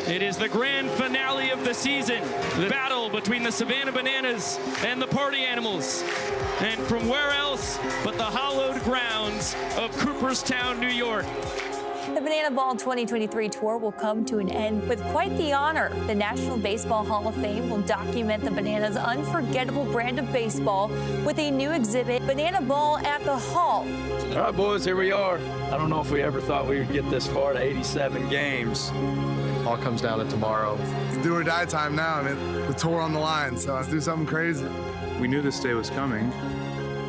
It is the grand finale of the season, the battle between the Savannah Bananas and the Party Animals. And from where else but the hallowed grounds of Cooperstown, New York. The Banana Ball 2023 tour will come to an end with quite the honor. The National Baseball Hall of Fame will document the Bananas' unforgettable brand of baseball with a new exhibit, Banana Ball at the Hall. All right, boys, here we are. I don't know if we ever thought we would get this far to 87 games. All comes down to tomorrow. It's do or die time now, and the tour on the line, so let's do something crazy. We knew this day was coming.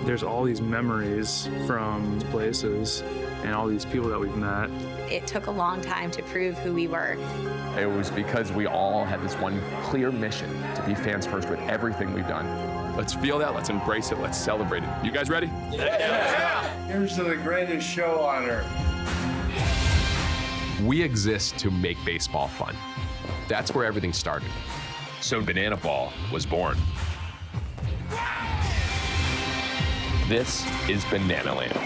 There's all these memories from places and all these people that we've met. It took a long time to prove who we were. It was because we all had this one clear mission to be fans first with everything we've done. Let's feel that, let's embrace it, let's celebrate it. You guys ready? Yeah. Here's to the greatest show on earth. We exist to make baseball fun. That's where everything started. So Banana Ball was born. This is Bananaland.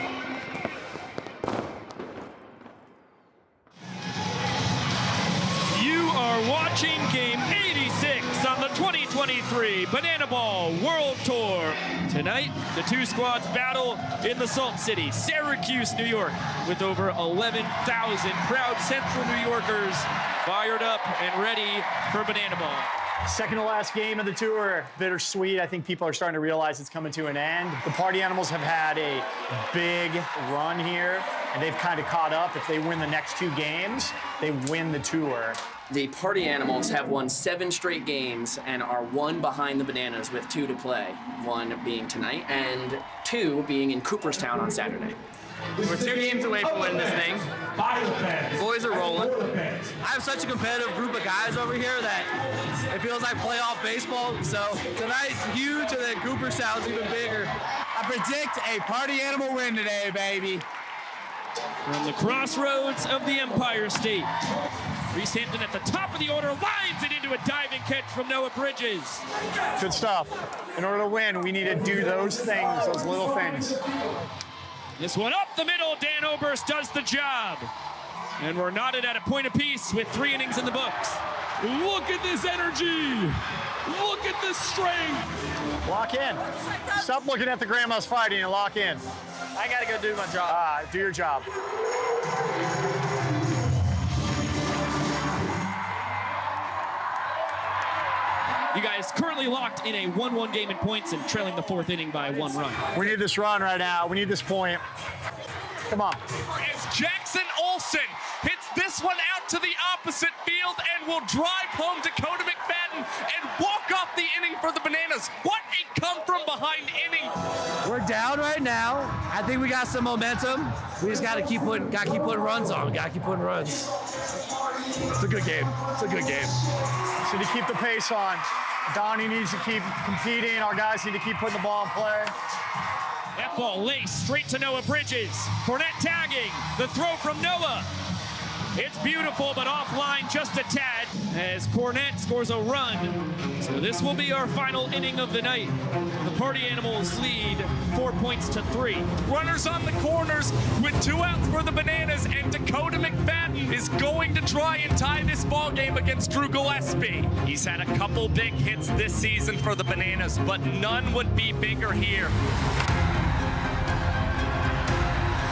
You are watching Game 86 on the 2023 Banana Ball World Tour. Tonight, the two squads battle in the Salt City, Syracuse, New York, with over 11,000 proud Central New Yorkers fired up and ready for Banana Ball. Second to last game of the tour, bittersweet. I think people are starting to realize it's coming to an end. The Party Animals have had a big run here, and they've kind of caught up. If they win the next two games, they win the tour. The Party Animals have won 7 straight games and are 1 behind the Bananas with 2 to play. 1 being tonight and 2 being in Cooperstown on Saturday. We're 2 games away from winning this thing. Boys are rolling. I have such a competitive group of guys over here that it feels like playoff baseball. So tonight's huge, and then Cooperstown's even bigger. I predict a Party Animal win today, baby. From the crossroads of the Empire State, Reese Hampton at the top of the order lines it into a diving catch from Noah Bridges. Good stuff. In order to win, we need to do those things, those little things. This one up the middle, Dan Oberst does the job. And we're knotted at a point apiece with 3 innings in the books. Look at this energy. Look at this strength. Lock in. Stop looking at the grandma's fighting and lock in. I gotta go do my job. Do your job. You guys currently locked in a 1-1 game in points and trailing the 4th inning by 1 run. We need this run right now. We need this point. Come on. As Jackson Olsen hits this one out to the opposite field and will drive home Dakota McFadden and walk off the inning for the Bananas. What a come-from-behind inning. We're down right now. I think we got some momentum. We just gotta keep putting runs on. We gotta keep putting runs. It's a good game. It's a good game. So to keep the pace on. Donnie needs to keep competing. Our guys need to keep putting the ball in play. That ball laced straight to Noah Bridges. Cornette tagging. The throw from Noah. It's beautiful, but offline just a tad as Cornette scores a run. So this will be our final inning of the night. The Party Animals lead 4 points to 3. Runners on the corners with 2 outs for the Bananas, and Dakota McFadden is going to try and tie this ball game against Drew Gillespie. He's had a couple big hits this season for the Bananas, but none would be bigger here.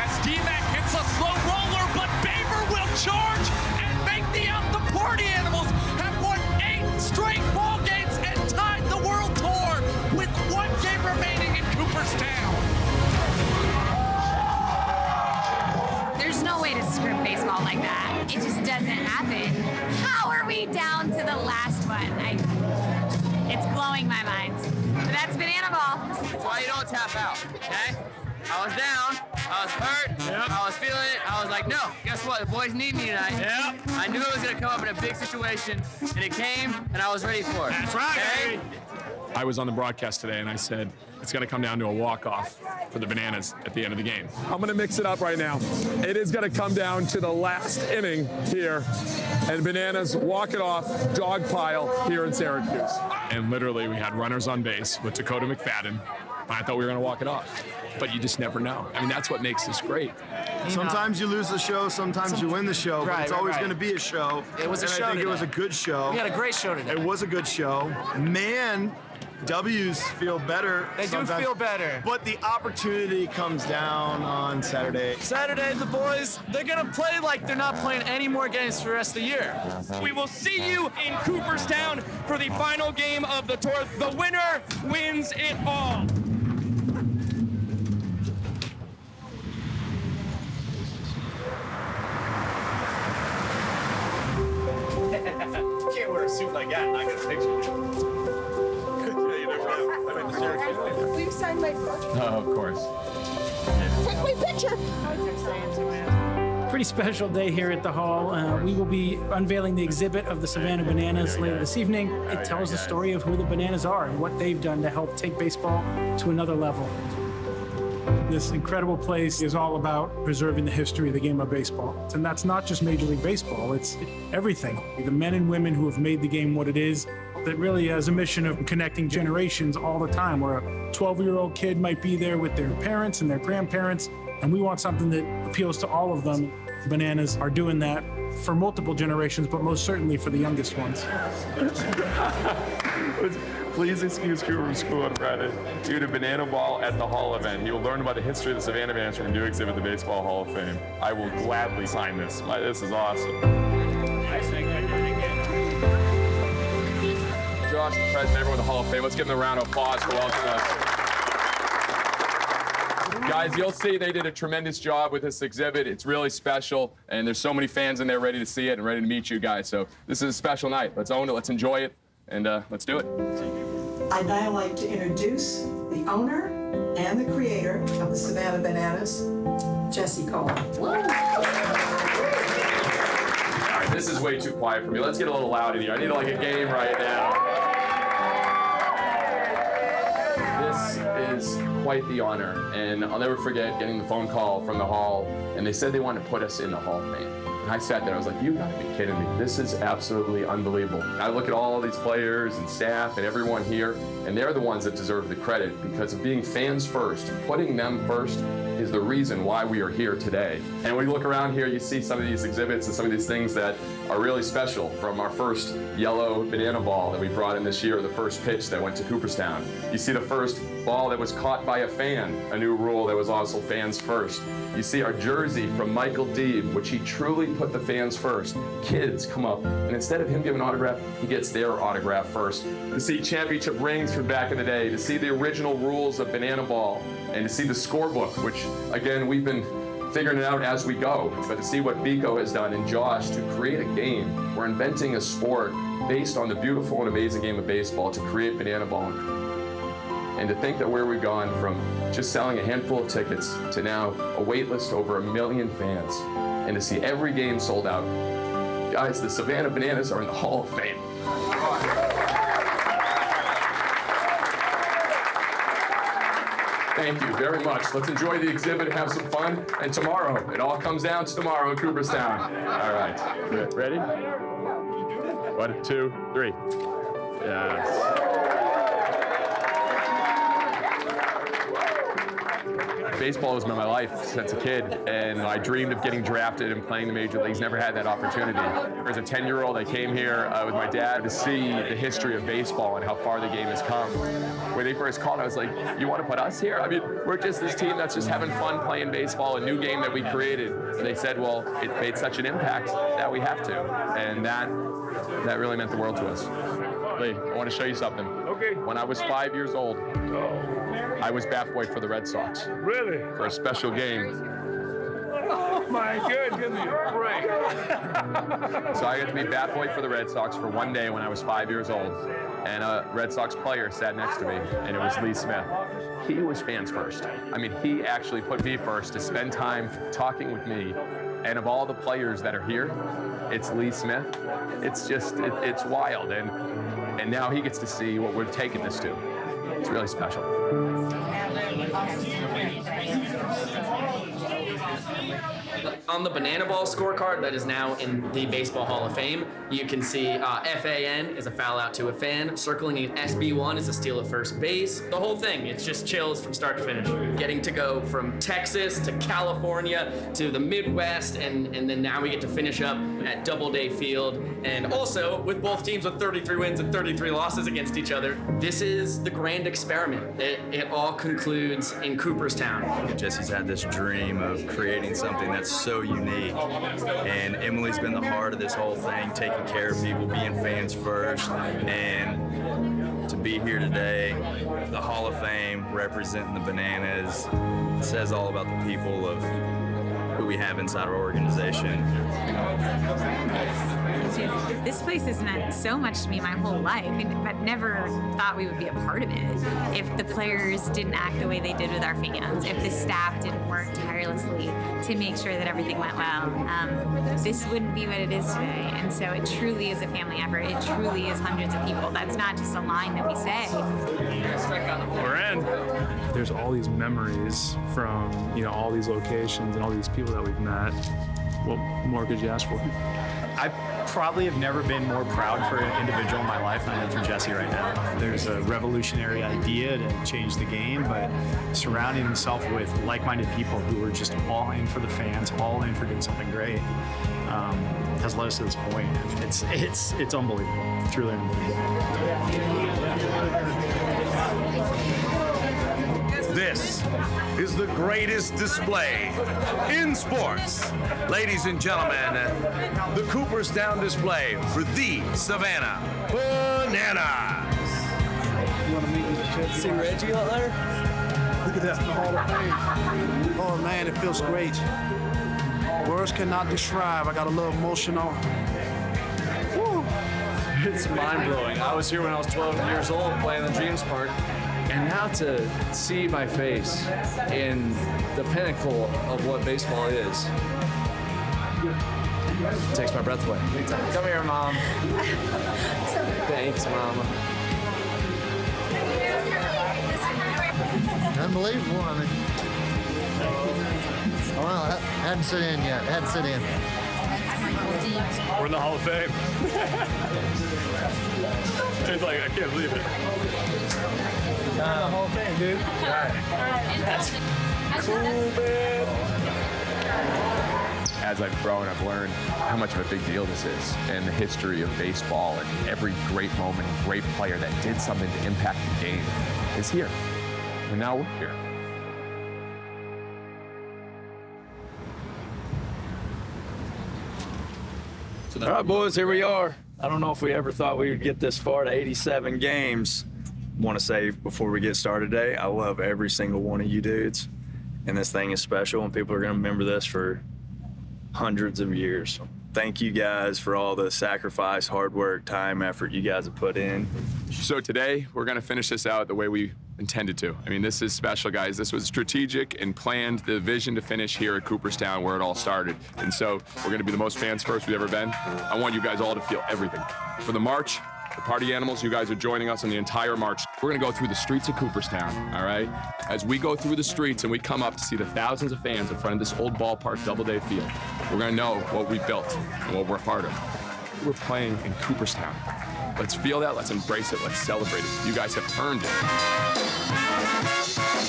As D-Mac hits a slow roller, but Baber will charge and make the out. The Party Animals have won 8 straight ball games and tied the World Tour with 1 game remaining in Cooperstown. There's no way to script baseball like that. It just doesn't happen. How are we down to the last one? It's blowing my mind. But that's Banana Ball. That's why you don't tap out, okay? I was down, I was hurt, I was feeling it, I was like, no, guess what, the boys need me tonight. Yep. I knew it was gonna come up in a big situation, and it came, and I was ready for it. That's right. Okay? I was on the broadcast today and I said, it's gonna come down to a walk-off for the Bananas at the end of the game. I'm gonna mix it up right now. It is gonna come down to the last inning here, and Bananas walk it off, dog pile here in Syracuse. And literally we had runners on base with Dakota McFadden. I thought we were gonna walk it off, but you just never know. I mean, that's what makes this great. Sometimes you lose the show, sometimes you win the show, but it's always going to be a show. It was a show I think today. it was a good show. We had a great show today. It was a good show. Man, W's feel better. They do feel better. But the opportunity comes down on Saturday. Saturday, the boys, they're going to play like they're not playing any more games for the rest of the year. We will see you in Cooperstown for the final game of the tour. The winner wins it all. Can't wear a suit like that and not get a picture. Will you sign my book? Oh, of course. Take my picture. Pretty special day here at the Hall. We will be unveiling the exhibit of the Savannah Bananas later this evening. It tells the story of who the Bananas are and what they've done to help take baseball to another level. This incredible place is all about preserving the history of the game of baseball. And that's not just Major League Baseball, it's everything. The men and women who have made the game what it is, that really has a mission of connecting generations all the time, where a 12-year-old kid might be there with their parents and their grandparents, and we want something that appeals to all of them. Bananas are doing that for multiple generations, but most certainly for the youngest ones. Please excuse Cooper from school on Friday due to Banana Ball at the Hall event. You will learn about the history of the Savannah Bananas from a new exhibit at the Baseball Hall of Fame. I will gladly sign this. This is awesome. Josh, the president, everyone at the Hall of Fame. Let's give them a round of applause for welcoming us. Guys, you'll see they did a tremendous job with this exhibit. It's really special, and there's so many fans in there ready to see it and ready to meet you guys. So this is a special night. Let's own it, let's enjoy it, and let's do it. I'd now like to introduce the owner and the creator of the Savannah Bananas, Jesse Cole. All right, this is way too quiet for me. Let's get a little loud in here. I need like a game right now. This is quite the honor, and I'll never forget getting the phone call from the Hall, and they said they wanted to put us in the Hall of Fame. And I sat there, I was like, you gotta be kidding me. This is absolutely unbelievable. I look at all these players and staff and everyone here, and they're the ones that deserve the credit because of being fans first. Putting them first is the reason why we are here today. And when you look around here, you see some of these exhibits and some of these things that are really special, from our first yellow banana ball that we brought in this year, the first pitch that went to Cooperstown. You see the first ball that was caught by a fan, a new rule that was also fans first. You see our jersey from Michael Deeb, which he truly put the fans first. Kids come up, and instead of him giving an autograph, he gets their autograph first. To see championship rings from back in the day, to see the original rules of banana ball, and to see the scorebook, which, again, we've been figuring it out as we go. But to see what Biko has done and Josh to create a game, we're inventing a sport based on the beautiful and amazing game of baseball to create banana ball. And to think that where we've gone from just selling a handful of tickets to now a wait list over 1 million fans, and to see every game sold out. Guys, the Savannah Bananas are in the Hall of Fame. Thank you very much. Let's enjoy the exhibit and have some fun. And tomorrow, it all comes down to tomorrow in Cooperstown. All right, ready? 1, 2, 3. Yes. Baseball was my life since a kid, and I dreamed of getting drafted and playing the major leagues. Never had that opportunity. As a 10-year-old, I came here with my dad to see the history of baseball and how far the game has come. When they first called, I was like, you want to put us here? I mean, we're just this team that's just having fun playing baseball, a new game that we created. And they said, well, it made such an impact that we have to. And that really meant the world to us. Lee, I want to show you something. Okay. When I was 5 years old, I was bat boy for the Red Sox. Really? For a special game. Oh my goodness, great. So I got to be bat boy for the Red Sox for one day when I was 5 years old. And a Red Sox player sat next to me, and it was Lee Smith. He was fans first. I mean, he actually put me first to spend time talking with me. And of all the players that are here, it's Lee Smith. It's just, it's wild. And now he gets to see what we've taken this to. It's really special. On the Banana Ball scorecard that is now in the Baseball Hall of Fame, you can see FAN is a foul out to a fan. Circling an SB1 is a steal of first base. The whole thing, it's just chills from start to finish. Getting to go from Texas to California to the Midwest, and then now we get to finish up at Doubleday Field. And also, with both teams with 33 wins and 33 losses against each other, this is the grand experiment. It all concludes in Cooperstown. Jesse's had this dream of creating something that's so unique, and Emily's been the heart of this whole thing, taking care of people, being fans first, and to be here today, the Hall of Fame representing the Bananas, says all about the people of who we have inside our organization. This place has meant so much to me my whole life, but never thought we would be a part of it. If the players didn't act the way they did with our fans, if the staff didn't work tirelessly to make sure that everything went well, this wouldn't be what it is today. And so it truly is a family effort. It truly is hundreds of people. That's not just a line that we say. We're in. There's all these memories from, all these locations and all these people that we've met. What more could you ask for? I probably have never been more proud for an individual in my life than I am for Jesse right now. There's a revolutionary idea to change the game, but surrounding himself with like-minded people who are just all in for the fans, all in for doing something great, has led us to this point. It's unbelievable, truly unbelievable. This is the greatest display in sports. Ladies and gentlemen, the Cooperstown display for the Savannah Bananas. You want to meet with see Reggie out there? Look at that in the Hall of Fame. Oh man, it feels great. Words cannot describe. I got a little emotional. Woo. It's mind-blowing. I was here when I was 12 years old playing the Dreams Park. And now to see my face in the pinnacle of what baseball is, it takes my breath away. Come here, Mom. Thanks, Mama. Unbelievable. I mean, well, I hadn't sit in yet. Hadn't sit in. We're in the Hall of Fame. It's like, I can't believe it. The Hall of Fame, dude. That's cool, man. As I've grown, I've learned how much of a big deal this is in the history of baseball, and every great moment, great player that did something to impact the game is here. And now we're here. All right, boys, here we are. I don't know if we ever thought we would get this far to 87 games. Want to say before we get started today, I love every single one of you dudes, and this thing is special, and people are going to remember this for hundreds of years. Thank you guys for all the sacrifice, hard work, time, effort you guys have put in. So today, we're going to finish this out the way we intended to. I mean, this is special, guys. This was strategic and planned, the vision to finish here at Cooperstown where it all started. And so we're going to be the most fans first we've ever been. I want you guys all to feel everything. For the march, the party animals, you guys are joining us on the entire march. We're going to go through the streets of Cooperstown, all right? As we go through the streets and we come up to see the thousands of fans in front of this old ballpark, Doubleday Field, we're going to know what we built and what we're a part of. We're playing in Cooperstown. Let's feel that, let's embrace it, let's celebrate it. You guys have earned it.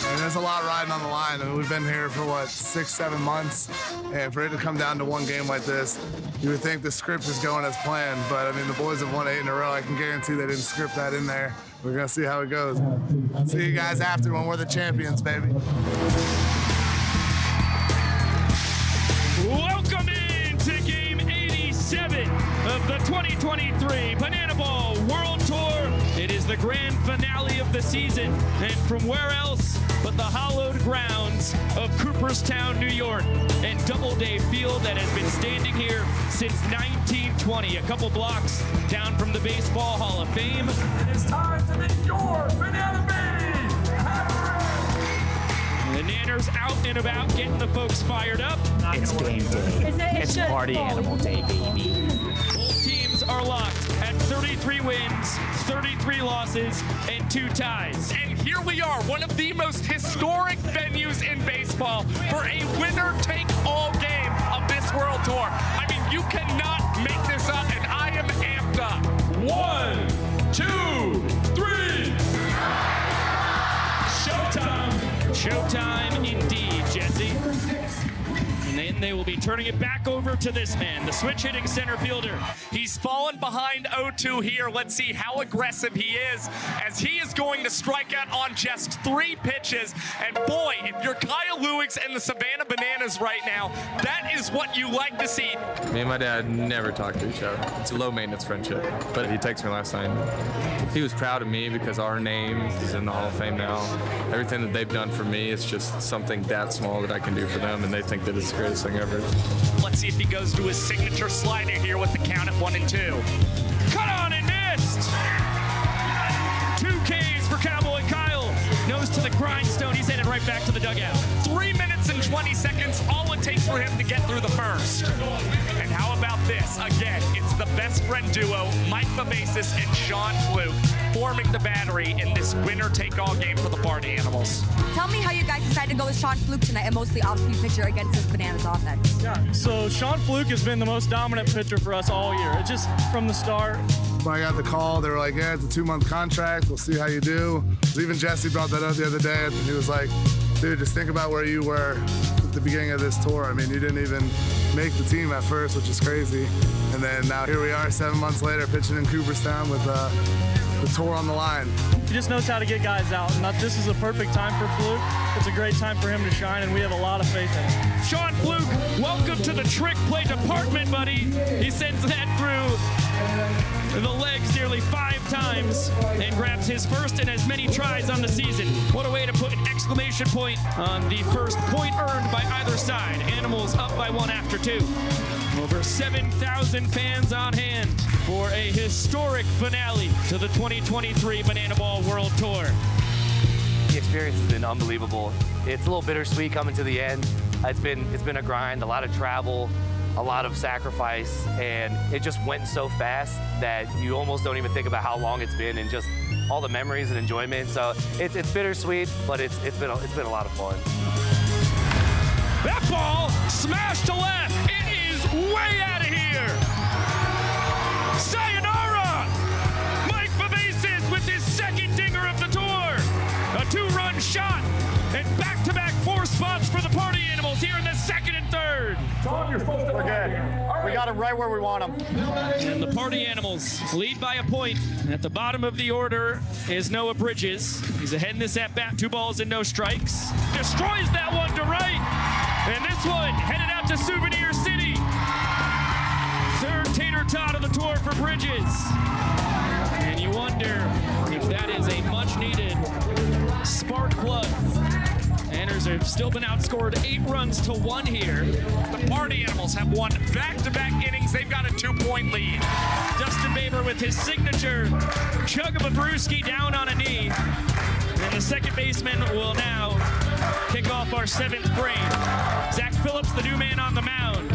And there's a lot riding on the line. I mean, we've been here for, 6-7 months, and for it to come down to one game like this, you would think the script is going as planned, but I mean, the boys have won 8 in a row. I can guarantee they didn't script that in there. We're gonna see how it goes. See you guys after when we're the champions, baby. Welcome in to Game 87 of the 2023 Banana Ball World Tour. It is the grand finale of the season, and from where else but the hallowed grounds of Cooperstown, New York, and Doubleday Field that has been standing here since 1920, a couple blocks down from the Baseball Hall of Fame. It is time to make your Banana Baby! The Nanners out and about getting the folks fired up. It's game day. It's party animal day, baby. Both teams are locked at 33 wins, 33 losses, and 2 ties. And here we are, one of the most historic venues in baseball for a winner-take-all game of this World Tour. I mean, you cannot make this up, and I am amped up. 1, 2, 3. Showtime. Showtime indeed, Jesse. And then they will be turning it back over to this man, the switch-hitting center fielder. He's fallen behind 0-2 here. Let's see how aggressive he is, as he is going to strike out on just 3 pitches. And boy, if you're Kyle Lewis and the Savannah Bananas right now, that is what you like to see. Me and my dad never talk to each other. It's a low-maintenance friendship, but he texted me last night. He was proud of me because our name is in the Hall of Fame now. Everything that they've done for me is just something that small that I can do for them, and they think that it's the greatest thing ever. Let's see if he goes to his signature slider here with the count at 1 and 2. Cut on and missed. 2 Ks for Cowboy Kyle. Nose to the grindstone. He's headed right back to the dugout. 3 minutes and 20 seconds, all it takes for him to get through the first. And how about this? Again, it's the best friend duo, Mike Babasis and Sean Fluke, forming the battery in this winner-take-all game for the Party Animals. Tell me how you guys decided to go with Sean Fluke tonight, a mostly off-speed pitcher against this Bananas offense. Yeah, so Sean Fluke has been the most dominant pitcher for us all year. It's just from the start. When I got the call, they were like, yeah, it's a 2-month contract. We'll see how you do. Even Jesse brought that up the other day, and he was like, dude, just think about where you were at the beginning of this tour. I mean, you didn't even make the team at first, which is crazy. And then now here we are 7 months later pitching in Cooperstown with the tour on the line. He just knows how to get guys out, and this is a perfect time for Fluke. It's a great time for him to shine, and we have a lot of faith in him. Sean Fluke, welcome to the trick play department, buddy. He sends that through the legs nearly 5 times and grabs his first in as many tries on the season. What a way to put an exclamation point on the first point earned by either side. Animals up by 1 after 2. Over 7,000 fans on hand for a historic finale to the 2023 Banana Ball World Tour. The experience has been unbelievable. It's a little bittersweet coming to the end. It's been a grind, a lot of travel, a lot of sacrifice, and it just went so fast that you almost don't even think about how long it's been and just all the memories and enjoyment. So it's bittersweet, but it's been a lot of fun. That ball smashed to left. It is way out of here. Sayonara! Mike Babasis with his second dinger of the tour. A 2-run shot and back-to-back 4 spots for the Party Animals here in the 2nd and 3rd. We're good. We got him right where we want him. And the Party Animals lead by a point. At the bottom of the order is Noah Bridges. He's ahead in this at-bat, 2 balls and no strikes. Destroys that one to right. And this one headed out to Souvenir City. 3rd tater tot of the tour for Bridges. And you wonder if that is a much-needed spark plug. Anners have still been outscored 8 runs to 1 here. The Party Animals have won back-to-back innings. They've got a 2-point lead. Dustin Baber with his signature chug of a brewski down on a knee. And the second baseman will now kick off our 7th frame. Zach Phillips, the new man on the mound.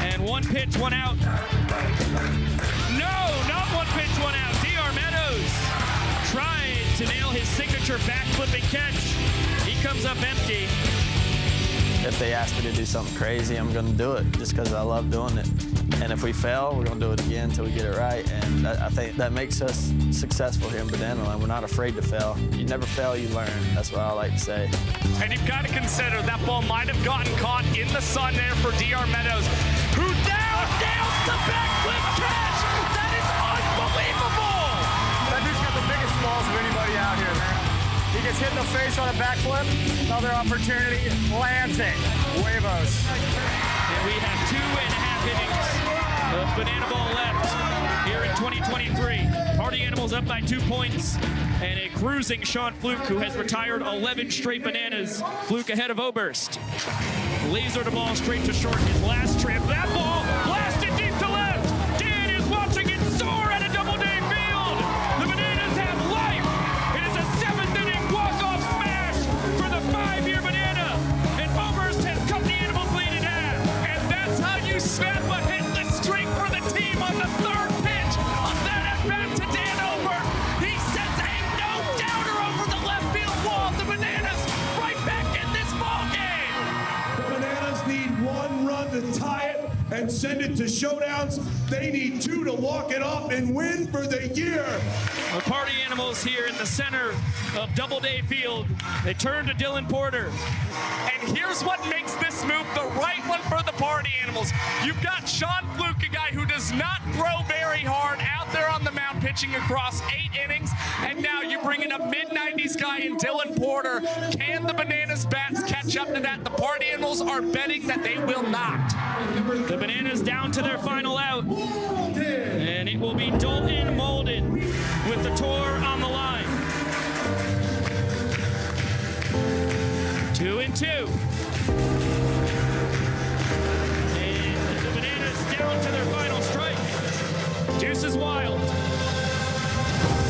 And 1 pitch, 1 out. No, not 1 pitch, 1 out. DR Meadows tried to nail his signature back-flipping catch. He comes up empty. If they ask me to do something crazy, I'm going to do it just because I love doing it. And if we fail, we're going to do it again until we get it right. And I think that makes us successful here in Bananaland. We're not afraid to fail. You never fail, you learn. That's what I like to say. And you've got to consider that ball might have gotten caught in the sun there for DR Meadows, who now nails the backflip catch. That is unbelievable. That dude's got the biggest balls of anybody out here, man. He gets hit in the face on a backflip. Another opportunity. Lands it. Huevos. And we have 2.5 innings of Banana Ball left here in 2023. Party Animals up by 2 points. And a cruising Sean Fluke, who has retired 11 straight bananas. Fluke ahead of Oberst. Laser the ball straight to short his last trip. That ball blasted deep to left. Dan is watching it soar at a Doubleday field. The Bananas have life. It is a 7th inning walk-off smash for the 5-year banana. And Oberst has cut the Animals lead in half. And that's how you snap a hitless streak for the team on the 3rd pitch of that at-bat to Dan Oberst. He sends a no-doubter over the left field wall. The Bananas right back in this ball game. The Bananas need 1 run to tie it into showdowns. They need 2 to walk it off and win for the year. The Party Animals here in the center of Doubleday Field. They turn to Dylan Porter. And here's what makes this move the right one for the Party Animals. You've got Sean Fluke, a guy who does not throw very hard, out there on the mound pitching across 8 innings. And now you bring in a mid-90s guy in Dylan Porter. Can the Bananas bats catch up to that? The Party Animals are betting that they will not. The Bananas down to their final out. And it will be Dalton Molden with the tour on the line. 2-2. And the Bananas down to their final strike. Deuce is wild.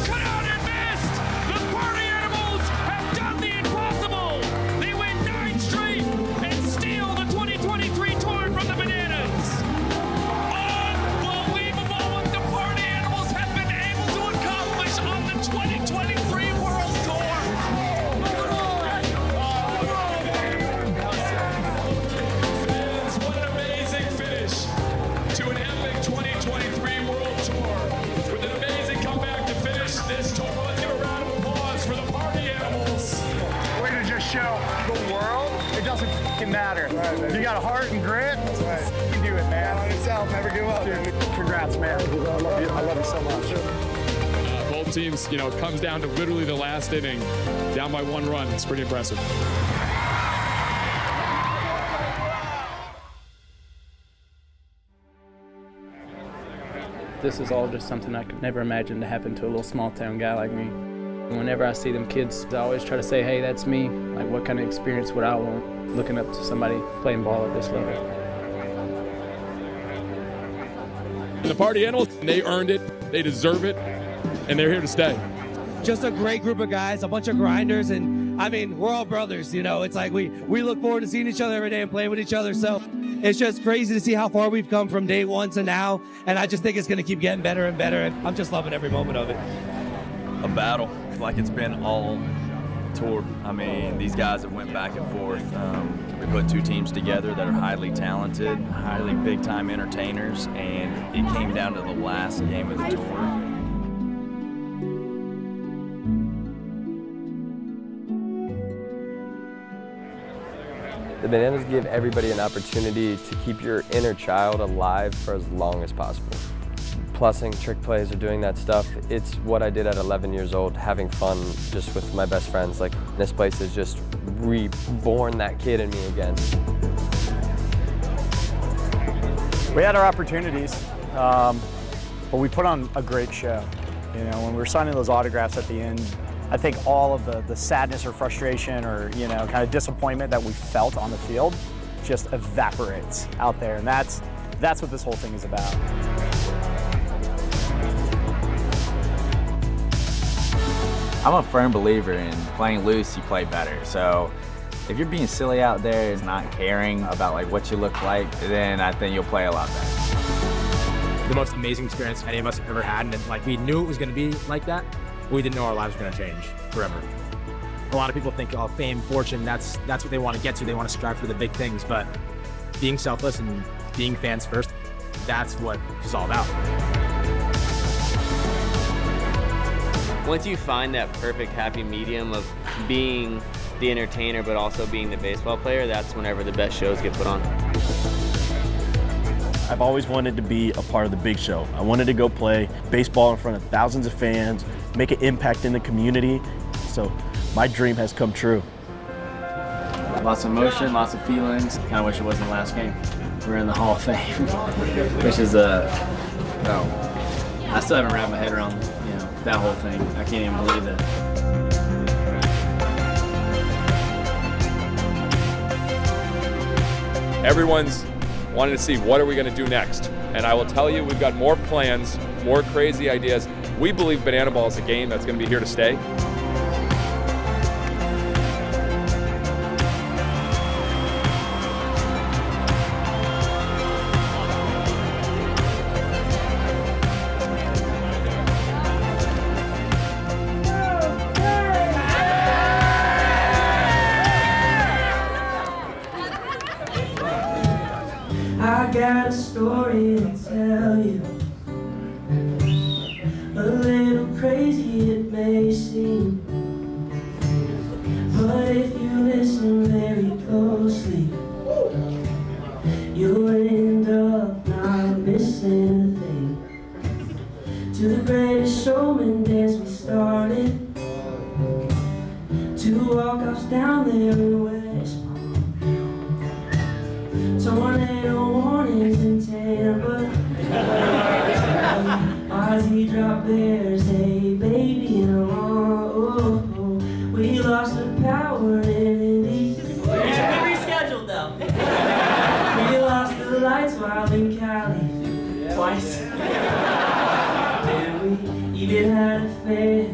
Cut out and missed! The Party Animals have done the impossible! They win 9 straight and steal the 2023 tour from the Bananas! Unbelievable what the Party Animals have been able to accomplish on the 2023 World Tour! What an amazing finish to an epic 2023 World Tour. With an amazing comeback to finish this tour. Let's give a round of applause for the Party Animals. We're gonna just show the world it doesn't fucking matter. Right, baby. You got a heart and grit. That's right. You can do it, man. On yourself, never give up. Dude, congrats, man. I love you. I love you so much. Both teams, it comes down to literally the last inning, down by 1 run. It's pretty impressive. This is all just something I could never imagine to happen to a little small town guy like me. Whenever I see them kids, I always try to say, hey, that's me. Like, what kind of experience would I want looking up to somebody playing ball at this level? The Party Animals, they earned it, they deserve it, and they're here to stay. Just a great group of guys, a bunch of grinders, and I mean, we're all brothers, It's like we look forward to seeing each other every day and playing with each other, so it's just crazy to see how far we've come from day one to now, and I just think it's going to keep getting better and better, and I'm just loving every moment of it. A battle, like it's been all tour. I mean, these guys have went back and forth. We put 2 teams together that are highly talented, highly big-time entertainers, and it came down to the last game of the tour. The Bananas give everybody an opportunity to keep your inner child alive for as long as possible. Plussing, trick plays, or doing that stuff, it's what I did at 11 years old, having fun just with my best friends. Like, this place has just reborn that kid in me again. We had our opportunities, but we put on a great show. When we were signing those autographs at the end, I think all of the sadness or frustration or, kind of disappointment that we felt on the field just evaporates out there. And that's what this whole thing is about. I'm a firm believer in playing loose, you play better. So if you're being silly out there, is not caring about what you look like, then I think you'll play a lot better. The most amazing experience any of us have ever had, and we knew it was going to be like that. We didn't know our lives were going to change forever. A lot of people think, fame, fortune, that's what they want to get to. They want to strive for the big things, but being selfless and being fans first, that's what it's all about. Once you find that perfect happy medium of being the entertainer but also being the baseball player, that's whenever the best shows get put on. I've always wanted to be a part of the big show. I wanted to go play baseball in front of thousands of fans, make an impact in the community. So my dream has come true. Lots of emotion, lots of feelings. Kind of wish it wasn't the last game. We're in the Hall of Fame, which is I still haven't wrapped my head around that whole thing. I can't even believe it. Everyone's wanting to see what are we going to do next. And I will tell you, we've got more plans, more crazy ideas. We believe Banana Ball is a game that's going to be here to stay. I got a story crazy it may seem, but if you listen very closely, you'll end up not missing a thing. To the greatest showman dance we started, 2 walk-offs down there in West Palm, tornado warnings in Tampa, Ozzy drop bears, hey baby and along. We lost the power in Indy. It should be rescheduled though. We lost the lights while in Cali twice. And we even had a fan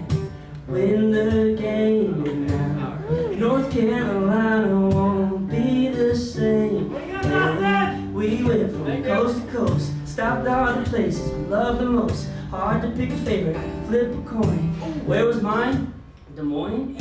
win the game. And now North Carolina won't be the same. And we went from coast to coast, stopped all the places we love the most. Hard to pick a favorite, flip a coin. Where was mine? Des Moines?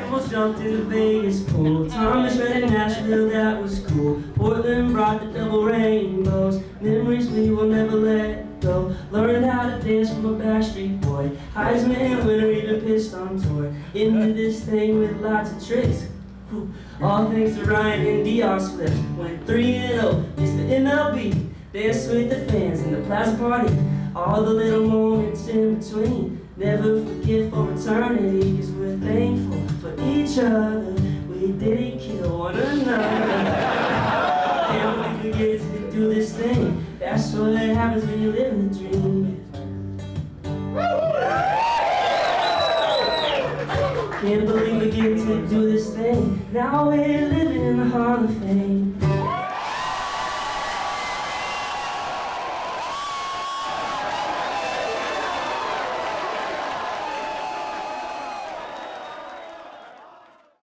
Almost jumped in the Vegas pool. Thomas ran in Nashville, that was cool. Portland brought the double rainbows. Memories we will never let go. Learned how to dance from a backstreet boy. Heisman winner, even pitched on tour. Into this thing with lots of tricks. All thanks to Ryan and Dios flips. Went 3-0, it's the MLB. Danced with the fans in the plaza party. All the little moments in between. Never forget for eternity, cause we're thankful for each other. We didn't kill one another. Can't wait to get to do this thing. That's what happens when you live in a dream. Can't believe we get to do this thing. Now we're living in the Hall of Fame.